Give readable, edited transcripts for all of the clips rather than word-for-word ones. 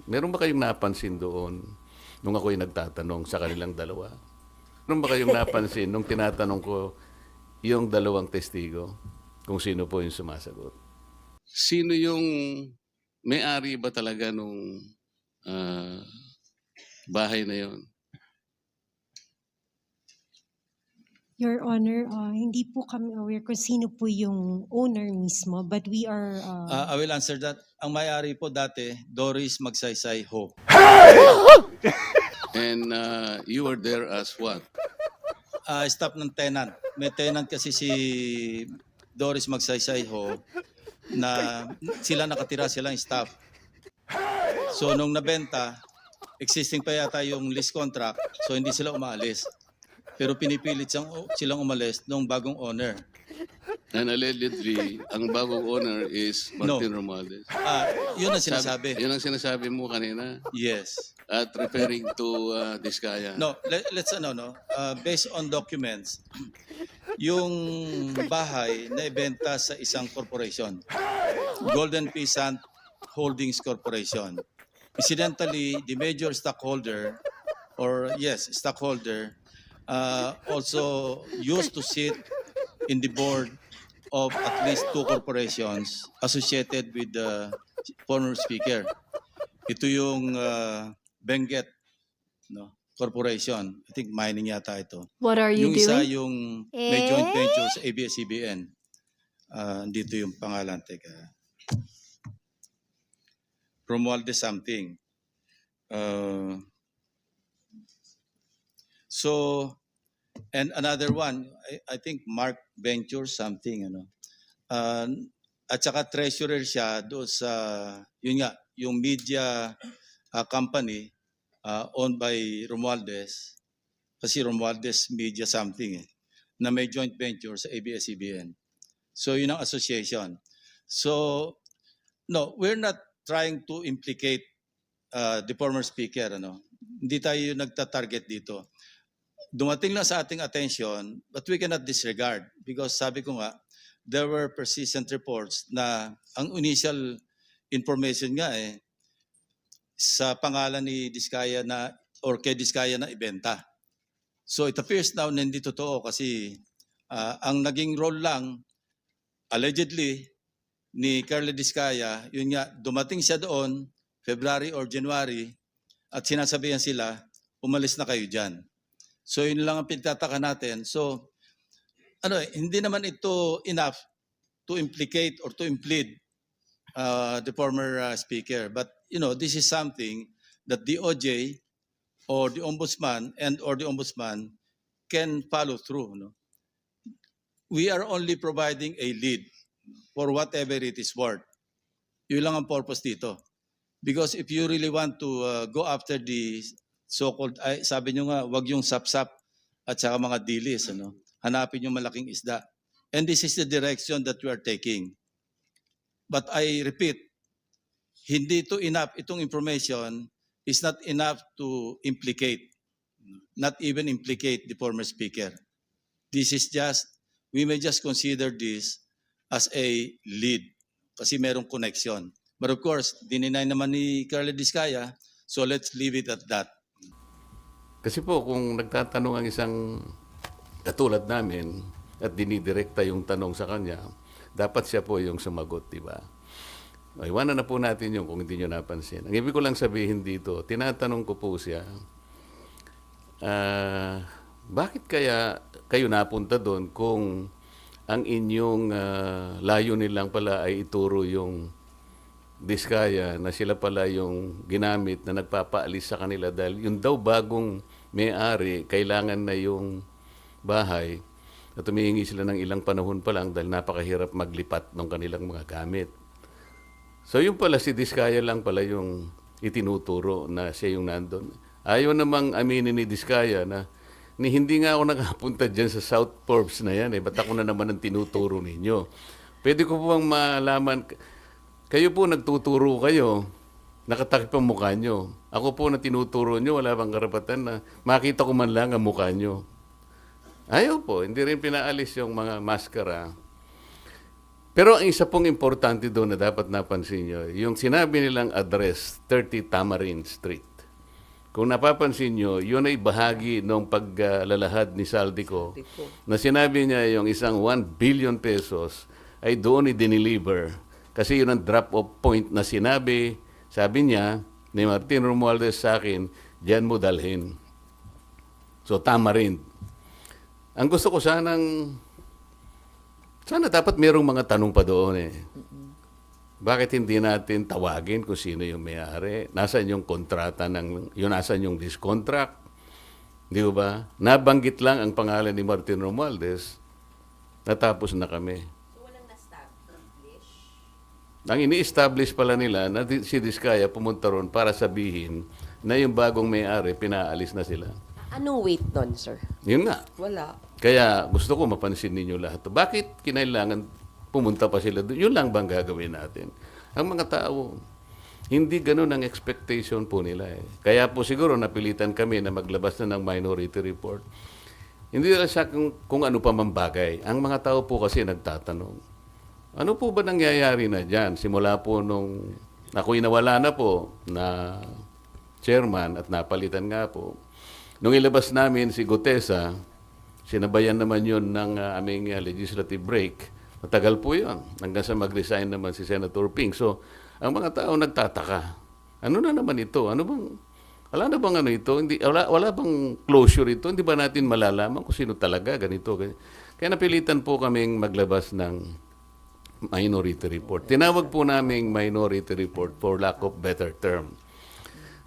Meron ba kayong napansin doon nung ako'y nagtatanong sa kanilang dalawa? Meron ba kayong napansin nung tinatanong ko yung dalawang testigo kung sino po yung sumasagot? Sino yung may-ari ba talaga nung ah, bahay na yon? Your Honor, hindi po kami aware kung sino po yung owner mismo, but we are I will answer that. Ang may-ari po dati, Doris Magsaysay Ho. And you were there as what? Staff ng tenant. May tenant kasi si Doris Magsaysay Ho na sila nakatira, silang staff. So nung nabenta, existing pa yata yung lease contract, so hindi sila umaalis. Pero pinipilit silang umalis nung bagong owner. And allegedly, ang bagong owner is Martin Romualdez. Yun ang sinasabi. Yun ang sinasabi mo kanina. Yes. At referring to Diskaya. No, let's based on documents, yung bahay na ibenta sa isang corporation, Golden Peasant Holdings Corporation. Incidentally, the major stockholder, also used to sit in the board of at least 2 corporations associated with the former speaker. Ito yung Benguet, no, Corporation. I think mining yata ito. What are you Yung isa doing? yung may joint venture sa ABS-CBN. Dito yung pangalan. Teka. Romualdez something. And another one, I think Mark Venture something. At saka treasurer siya doon sa, yun nga, yung media company owned by Romualdez, kasi Romualdez Media something na may joint venture sa ABS-CBN. So yun ang association. So, no, we're not trying to implicate the former speaker. Hindi tayo nagta-target dito. Dumating lang sa ating attention, but we cannot disregard because sabi ko nga, there were persistent reports na ang initial information nga sa pangalan ni Diskaya na or kay Diskaya na ibenta. So it appears now na hindi totoo kasi ang naging role lang allegedly ni Carla Diskaya, yun nga, dumating siya doon February or January at sinasabihan sila, umalis na kayo dyan. So yun lang ang pinagtataka natin. So hindi naman ito enough to implicate or to implead the former speaker. But this is something that the OJ or the ombudsman can follow through. We are only providing a lead for whatever it is worth. Yun lang ang purpose dito. Because if you really want to go after the so-called, sabi nyo nga, wag yung sapsap at saka mga dilis, hanapin yung malaking isda. And this is the direction that we are taking. But I repeat, hindi ito enough, itong information is not enough to implicate, not even implicate the former speaker. This is just, we may just consider this as a lead kasi merong connection. But of course, dininay naman ni Carla Diskaya, so let's leave it at that. Kasi po, kung nagtatanong ang isang katulad namin at dinidirekta yung tanong sa kanya, dapat siya po yung sumagot, di ba? Iwanan na po natin yung kung hindi nyo napansin. Ang ibig ko lang sabihin dito, tinatanong ko po siya, bakit kaya kayo napunta doon kung ang inyong layunin lang pala ay ituro yung Diskaya na sila pala yung ginamit na nagpapaalis sa kanila dahil yung daw bagong may-ari, kailangan na yung bahay at humihingi sila ng ilang panahon pa lang dahil napakahirap maglipat ng kanilang mga gamit. So yung pala si Diskaya lang pala yung itinuturo na siya yung nandun. Ayaw namang aminin ni Diskaya na hindi nga ako nakapunta dyan sa South Forbes na yan ba't ako na naman ang tinuturo ninyo? Pwede ko po bang malaman, kayo po nagtuturo kayo, nakatakip ang mukha nyo. Ako po na tinuturo nyo, wala bang karapatan na makita ko man lang ang mukha nyo. Ayaw po, hindi rin pinaalis yung mga maskara. Pero ang isa pong importante doon na dapat napansin nyo, yung sinabi nilang address, 30 Tamarind Street. Kung napapansin nyo, yun ay bahagi ng paglalahad ni Saldico na sinabi niya yung isang 1 billion pesos ay doon i-deliver. Kasi yun ang drop-off point na sinabi, sabi niya, ni Martin Romualdez sa akin, diyan mo dalhin. So, Tamarind. Ang gusto ko sana dapat mayroong mga tanong pa doon eh. Bakit hindi natin tawagin kung sino yung may-ari? Nasaan yung kontrata nasaan yung lease contract? Di ba? Nabanggit lang ang pangalan ni Martin Romualdez, natapos na kami. So, walang na-establish? Ang ini-establish pala nila na si Diskaya pumunta ron para sabihin na yung bagong may-ari, pinaalis na sila. Anong weight nun, sir? Yun nga. Wala. Kaya gusto ko mapansin ninyo lahat. Bakit kinailangan pumunta pa sila doon? Yun lang bang gagawin natin? Ang mga tao, hindi ganun ang expectation po nila eh. Kaya po siguro napilitan kami na maglabas na ng minority report. Hindi lang siya kung ano pa man bagay. Ang mga tao po kasi nagtatanong, ano po ba nangyayari na dyan? Simula po nung ako'y nawala na po na chairman at napalitan nga po. Nung ilabas namin si Gutesa, sinabayan naman yun ng aming legislative break. Matagal po yun. Hanggang sa mag-resign naman si Senator Ping. So, ang mga tao nagtataka. Ano na naman ito? Wala na bang ano ito? Wala bang closure ito? Hindi ba natin malalaman kung sino talaga ganito? Kaya napilitan po kaming maglabas ng minority report. Tinawag po naming minority report for lack of better term.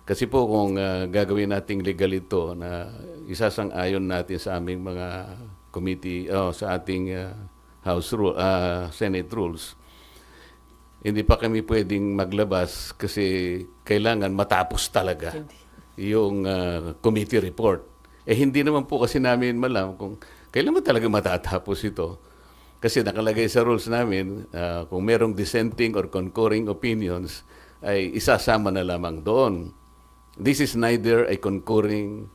Kasi po kung gagawin nating legal ito na isasang-ayon natin sa aming mga committee, sa ating Senate rules, hindi pa kami pwedeng maglabas kasi kailangan matapos talaga yung committee report. Hindi naman po kasi namin malam kung kailan ba talaga matatapos ito. Kasi nakalagay sa rules namin, kung merong dissenting or concurring opinions, ay isasama na lamang doon. This is neither a concurring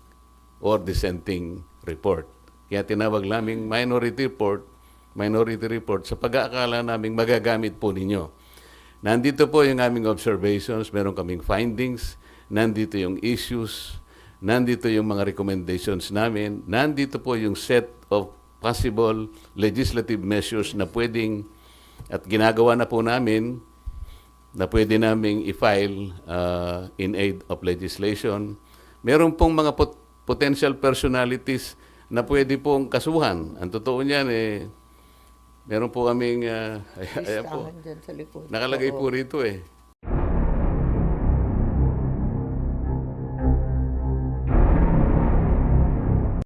or dissenting report. Kaya tinawag naming minority report sa pag-aakala naming magagamit po ninyo. Nandito po yung aming observations, meron kaming findings, nandito yung issues, nandito yung mga recommendations namin, nandito po yung set of possible legislative measures na pwedeng at ginagawa na po namin na pwede naming i-file in aid of legislation. Meron pong mga potential personalities na pwede pong kasuhan. Ang totoo niyan meron po kaming ayan po. Dyan sa likod. Nakalagay Oo. po rito eh.